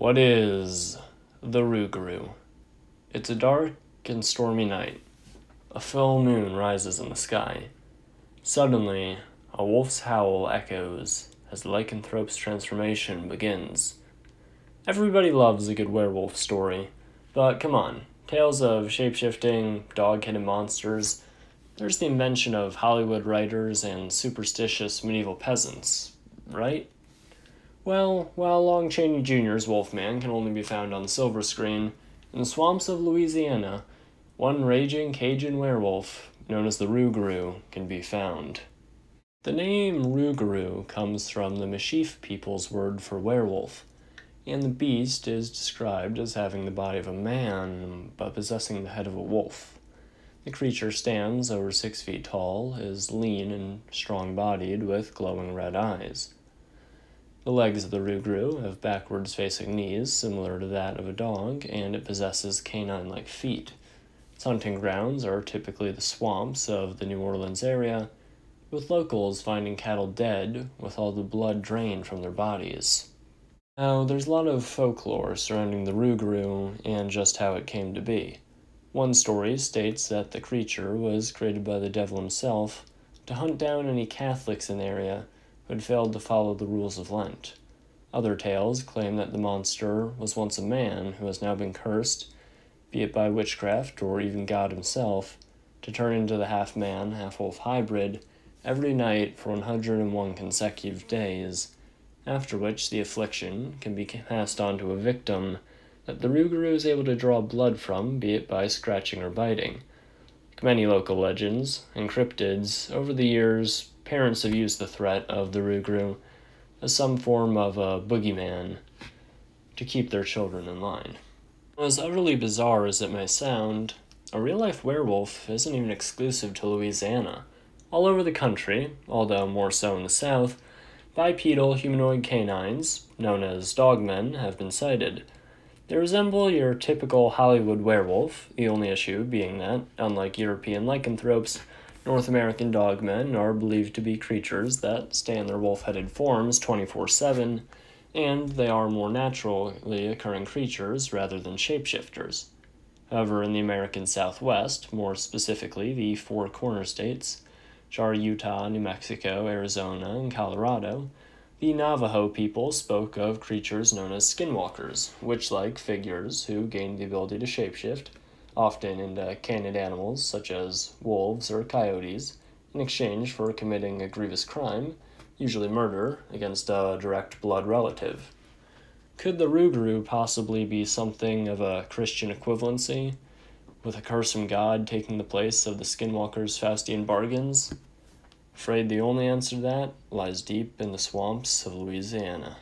What is the Rougarou? It's a dark and stormy night. A full moon rises in the sky. Suddenly, a wolf's howl echoes as the lycanthrope's transformation begins. Everybody loves a good werewolf story, but come on, tales of shape-shifting, dog-headed monsters, there's the invention of Hollywood writers and superstitious medieval peasants, right? Well, while Long Chaney Jr.'s Wolfman can only be found on the silver screen, in the swamps of Louisiana, one raging Cajun werewolf, known as the Rougarou, can be found. The name Rougarou comes from the Michif people's word for werewolf, and the beast is described as having the body of a man, but possessing the head of a wolf. The creature stands over 6 feet tall, is lean and strong-bodied, with glowing red eyes. The legs of the Rougarou have backwards-facing knees, similar to that of a dog, and it possesses canine-like feet. Its hunting grounds are typically the swamps of the New Orleans area, with locals finding cattle dead with all the blood drained from their bodies. Now, there's a lot of folklore surrounding the Rougarou and just how it came to be. One story states that the creature was created by the devil himself to hunt down any Catholics in the area who had failed to follow the rules of Lent. Other tales claim that the monster was once a man who has now been cursed, be it by witchcraft or even God himself, to turn into the half-man, half-wolf hybrid every night for 101 consecutive days, after which the affliction can be passed on to a victim that the Rougarou is able to draw blood from, be it by scratching or biting. Like many local legends and cryptids, over the years, parents have used the threat of the Rougarou as some form of a boogeyman to keep their children in line. As utterly bizarre as it may sound, a real-life werewolf isn't even exclusive to Louisiana. All over the country, although more so in the south, bipedal humanoid canines, known as Dogmen, have been sighted. They resemble your typical Hollywood werewolf, the only issue being that, unlike European lycanthropes, North American dogmen are believed to be creatures that stay in their wolf-headed forms 24/7, and they are more naturally occurring creatures rather than shapeshifters. However, in the American Southwest, more specifically the Four Corner States, which are Utah, New Mexico, Arizona, and Colorado, the Navajo people spoke of creatures known as Skinwalkers, witch-like figures who gained the ability to shapeshift, often into canid animals such as wolves or coyotes, in exchange for committing a grievous crime, usually murder, against a direct blood relative. Could the Rougarou possibly be something of a Christian equivalency, with a curse from God taking the place of the Skinwalkers' Faustian bargains? Afraid the only answer to that lies deep in the swamps of Louisiana.